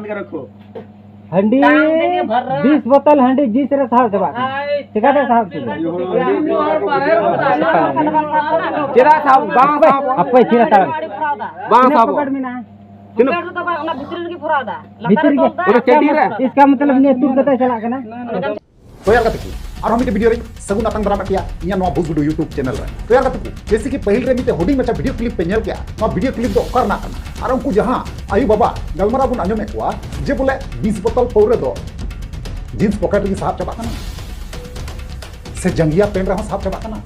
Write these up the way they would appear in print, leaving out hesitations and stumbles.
बांध के रखो। हंडी 20 बोतल हंडी जी से साहब जब चिकाते साहब चिरा साहब बांग साहब apa चिरा साहब बांग साहब पकड़ में ना भीतर के चेटी रे इसका मतलब ने तू कते चला के ना तो यार कतकु और हम वीडियो रे सगुन आतंग दरा मटिया इया नो भूस वीडियो YouTube चैनल रे तो यार कतकु जैसे कि पहिल रे मिते होडिंग मचा वीडियो क्लिप पे नेल के नो वीडियो क्लिप दो करना करना और उनको जहां आयु बाबा गलमरा बुन आंजो में कोआ जे बोले 20 बोतल पौरे दो जींस पॉकेट की साहब चबा कना से जंगिया पेन रे साहब चबा कना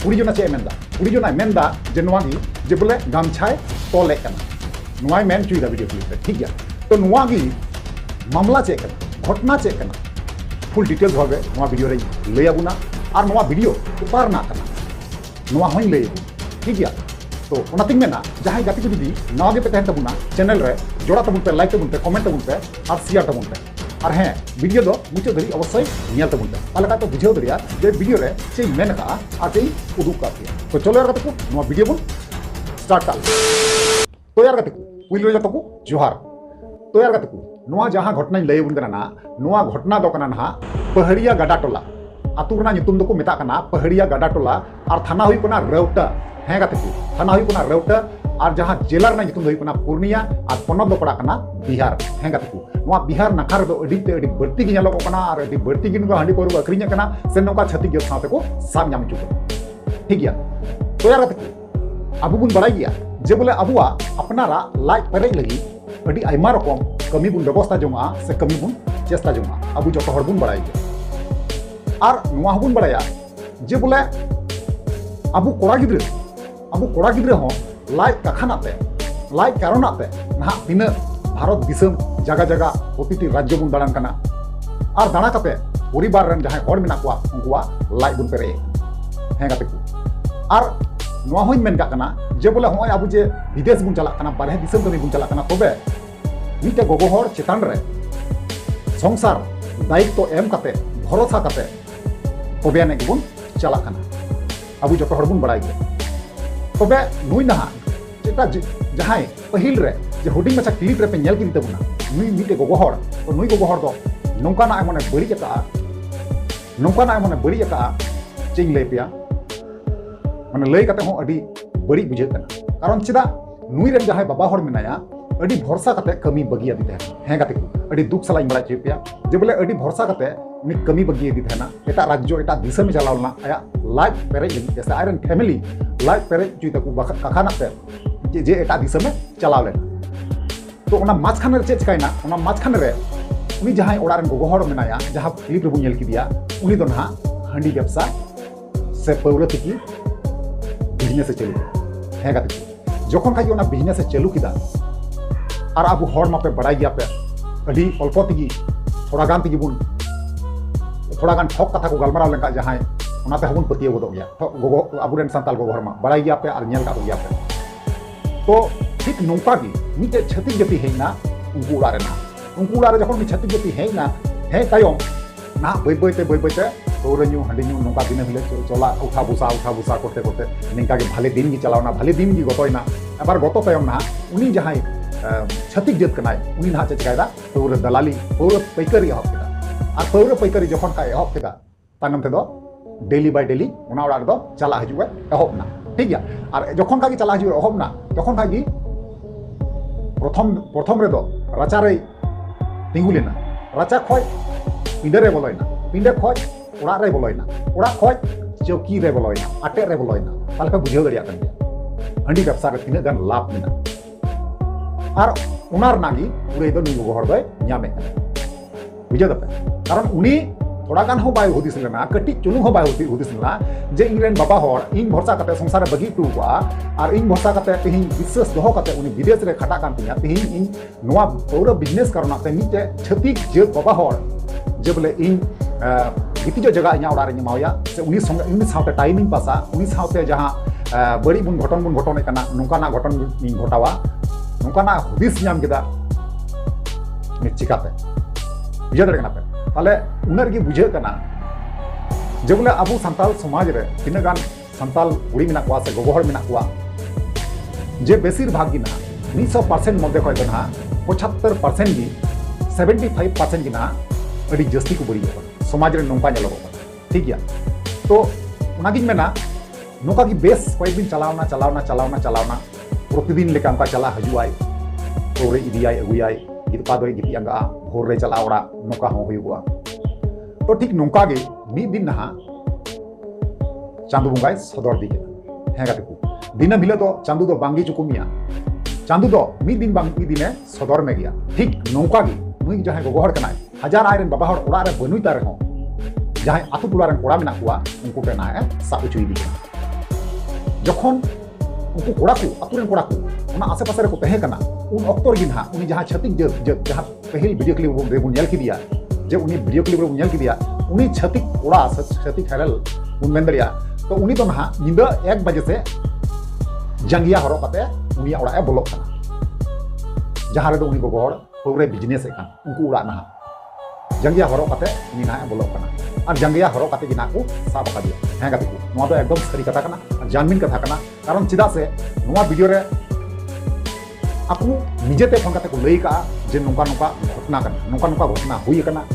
पुरी जो ना चे मेंदा पुरी जो ना मेंदा जे नोवा गी जे बोले गामछाय तोले कना नोवा मेन चुई दा वीडियो क्लिप रे ठीक है तो नोवा गी मामला चे कना घटना चे कना फुल डिटेल्स भावे नोवा वीडियो रे ले आबुना और नोवा वीडियो उपार ना करना नोवा होई ले ठीक है तो ओनातिंग में ना जहां गाती को जुदी नवा गे पे तहन तबुना चैनल रे जोड़ा तबुन पे लाइक तबुन पे कमेंट तबुन पे और शेयर तबुन पे और हैं वीडियो दो मुझे धरी अवश्य नियल तबुन पे ताले तो बुझेव दरिया जे वीडियो रे से मेन का और से उदुक का तो चलो यार गाती को नोवा वीडियो बुन स्टार्ट कर तो यार गाती को पुइलो जतो को जोहार तो यार गाती को नोवा जहां घटना लय बुन कना नोवा घटना दो कना ना पहड़िया गाडा टोला आतु रना nyutum दो को मेता कना पहड़िया गाडा टोला और थाना हुई कना रेवटा हैं गाते को थाना हुई कना रेवटा और जहां जेला रना nyutum हुई कना पूर्णिया और पोनोत दो पड़ा कना बिहार हैं गाते को नोवा बिहार नाखार दो अडी ते अडी बढ़ती की नेलो कना और अडी बढ़ती की नो हांडी पौर अखरिnya कना से नोका छती गे साथे को साब नाम चुको ठीक है तो यार गाते को अबु बुन बड़ाई गया जे बोले अबुआ अपनारा लाइक पेरेज लगी अडी आइमा रकम कमी बुन व्यवस्था जोंगा से कमी बुन चेष्टा जोंगा अबु जतो हर बुन बड़ाई गया और नोवा बुन बड़ाया जे बोले अबु कोड़ा गिद्रे हो लाइक कखानाते लाइक कारणते ना तीन भारत दिसम जगह जगह प्रतिटी राज्य बुन दाड़ान कना और दाड़ा कते परिवार रन जहां हर मेना कोआ उनकुआ लाइक बुन पेरे हैं गाते को और नोवा होइन मेन कना जे बोले होय अबु जे विदेश बुन चला कना बारहे दिसम कमी बुन चला कना तबे मीटे गोगो हर चेतान रे संसार दायित्व एम कते भरोसा कते तबे ने बुन चला कना अबु जतो हर बुन बड़ाई गया तबे नुई ना चेता जहां पहिल रे जे होडिंग मचा क्लिप रे पे नेल किन तबुना नुई मीटे गोगो हर तो नुई गोगो हर दो नोंका ना मने बड़ी का चिंग ले पिया माने लय कते हो अडी बड़ी बुझे कना कारण चिदा नुई रे जहां बाबा हर मेनाया अडी भरोसा कते कमी बगिया दी हैं गाते को अडी दुख सलाइन बड़ा चेपिया जे बोले अडी भरोसा कते उनी कमी बगिया दी ना एटा राज्य एटा दिशा में चलावना आया लाइफ पेरेज जैसे आयरन फैमिली लाइफ पेरेज जुई तक कखाना पे जे एटा दिशा में चलाव लेना तो ओना माछखान रे चेक कायना ओना माछखान रे उनी जहां ओडारन गोगोहर मेनाया जहां क्लिप रे बुन किदिया उनी दो ना हंडी व्यवसा से पौरति की बिजनेस से चलू हैं गाते जखन खाई ओना बिजनेस से चलू किदा और अब हर मापे बड़ा गया पे अभी अल्प तगी थोड़ा गान तगी बुन थोड़ा गान ठोक कथा को गलमाराव लेका जहां ओनाते हबुन पतियो गदो गया गोगो अबुरेन संताल गोगो हरमा बड़ा गया पे और नेल का गया पे तो ठीक नोंका गी मीते छत्तीस गति हेना उनको उड़ा जखन मी छत्तीस गति हेना हे तायम ना बय बयते तोरन्यू हंडिन्यू नोंका दिन हिले चला उठा बुसा करते निका के भाले दिन की चलावना भाले दिन की गतोयना एबार गतो तायम ना उनी जहां छत्तीस जत कनाय उनी ना चेकायदा पौर दलाली पौर पैकारी एहब केदा और पौर पैकारी जखन का एहब केदा तानम ते दो डेली बाय डेली ओना ओड़ा दो चला हजुए एहब ना ठीक है और जखन का चला हजुए एहब ना तखन का प्रथम रे दो राचा रे तिंगु लेना राचा खय पिंडे रे बोलयना पिंडे खय ओड़ा रे बोलयना ओड़ा खय चौकी रे बोलयना आटे रे बोलयना ताले पे बुझेव दरिया कन हंडी व्यवसा रे तिना गान लाभ मेना और उनार नागी पूरे दो नुई गोगो हर दो ᱧᱟᱢᱮ बुझे दपे कारण उनी थोड़ा गान हो बाय हुदिस लेना कटी चुनु हो बाय हुदिस लेना जे इंग्रेन बाबा हर इन भरसा कते संसार बगी टुवा और इन भरसा कते तिहिन विश्वास दोहो कते उनी विदेश रे खटा कान तिया तिहिन इन नोवा पूरा बिजनेस करना ते मीते छतिक जे बाबा हर जे बोले इन गिति जो जगह इना ओड़ा रे मावया से उनी साथे टाइमिंग पासा उनी साथे जहां बड़ी बुन घटन कना नोंका ना घटन इन घटावा नोंका ना हुदिस नाम केदा चिकाते बुझे दरे पे ताले उनर की बुझे कना जे बोले अबु संताल समाज रे तिना गान संताल उड़ी मेना कोआ से गोगोहर मेना कोआ जे बेसिर भाग गी ना 100% मध्य खय ना 75% गी 75% गिना अड़ी जस्ती को बड़ी होगा समाज रे नोंका नेलो होगा ठीक गया तो उनागिन में ना नोका की बेस कोई दिन चलावना प्रतिदिन लेका उनका चला हजुआई तोरे इदियाई अगुयाई गितपा दोई गिती अंगा भोर रे चला ओड़ा नोका हो हुआ तो ठीक नोंका गे मी दिन नहा चांदू बुंगाई सदर दी है गाते को दिन मिले तो चांदू दो बांगी चुकुमिया चांदू दो मी दिन बांगी दिने सदर में गया ठीक नोंका गे नुई जहां को गोहर कनाय हजार आयरन बाबा हर ओड़ा रे बनुई तारे हो जहां आतु टोला रन कोड़ा मेना कुआ उनको टेना है साबु चुई दी जखन उनको कोड़ा को आतु रन कोड़ा को उना आसे पासे रे को तहे कना उन अक्तर गिन हा उनी जहां छतिक जहां पहल वीडियो क्लिप रे बुन नेल की दिया जे उनी वीडियो क्लिप रे बुन नेल की दिया उनी छतिक कोड़ा छतिक हेरल उन मेन दरिया तो उनी तो ना निंदा 1 बजे से जंगिया हरो कते उनी ओड़ा ए बोलक कना जहां रे दो उनी को गोड़ पूरे बिजनेस ए उनको उड़ा ना जंगिया हरो कते उनी ना बोलक कना और जंगिया हरो कते गिना को साब का दिया है गाते को नोआ तो एकदम सरी कथा कना जानमिन कथा कना कारण चिदा से नोआ वीडियो रे आपको निजेते फोन करते को लई का जे नोका नोका घटना कना नोका नोका घटना हुई कना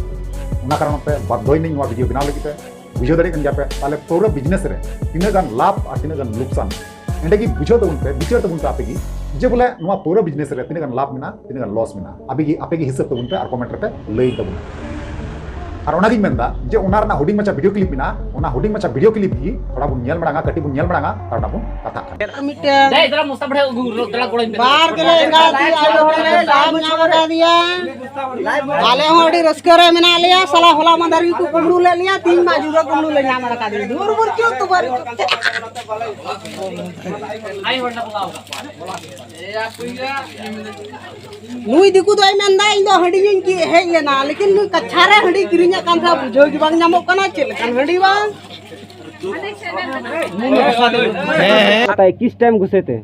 उना कारण पे बाध्य नहीं नोआ वीडियो बनाव लगी बुझो दरे कन जापे ताले तोरे बिजनेस रे तिना गान लाभ और तिना गान नुकसान एंडे की बुझो तो उनपे विचार तो उनपे आपेगी जे बोले नोआ तोरे बिजनेस रे तिना गान लाभ मिना तिना गान लॉस मिना आपेगी हिसाब तो उनपे और कमेंट रे लई तबुन और ओनागिन मेंदा जे ओना रना हुडिंग मचा वीडियो क्लिप मिना ओना हुडिंग मचा वीडियो क्लिप की थोड़ा बुन नेल मडांगा कटी बुन नेल मडांगा तारना बुन कथा दे इधर मुस्ता बड़े दला कोड़े बाहर के ले गाती आयो करे लाभ ना बता दिया आले होडी रस्करे में ना लिया सला होला मंदरी को कुमड़ू ले लिया 3 बाजू रो कुमड़ू ले जा मरा का दी दूर दूर क्यों तो बारी आई होडना बुलाओगा ए आ कुइया नुई दिकु तो मेंदा इन दो हडी की हे लेना लेकिन नु कछारे हडी किरिया कान था बुझो कि बांग जामो कना चल कान हडी बांग बताइए किस टाइम घुसे थे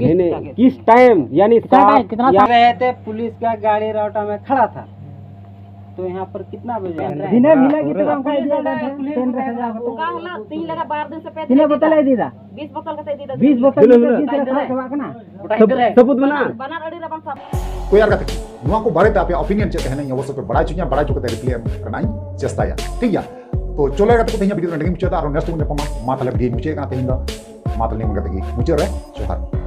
किस टाइम यानी कितना रहे थे पुलिस का गाड़ी राउटा में खड़ा था तो यहाँ पर कितना बजे दिने मिला कि तो हमका दिया था 10 हजार का होला 3 लगा 12 दिन से पहले किने बोतल है दीदा 20 बोतल का दे दी 20 बोतल जिस रखा ना सबूत बना बना रेडी रबन सब तो यार गाते नुआ को बारे तापे ओपिनियन चेक है नहीं वो सब बड़ा चुके रिप्ले करना चेष्टा या ठीक है तो चलो गाते को तेहिया वीडियो रंडगी मुचे और नेक्स्ट को पमा मातले वीडियो मुचे का तेहिंदा मातले मंगते की मुचे रे जोहार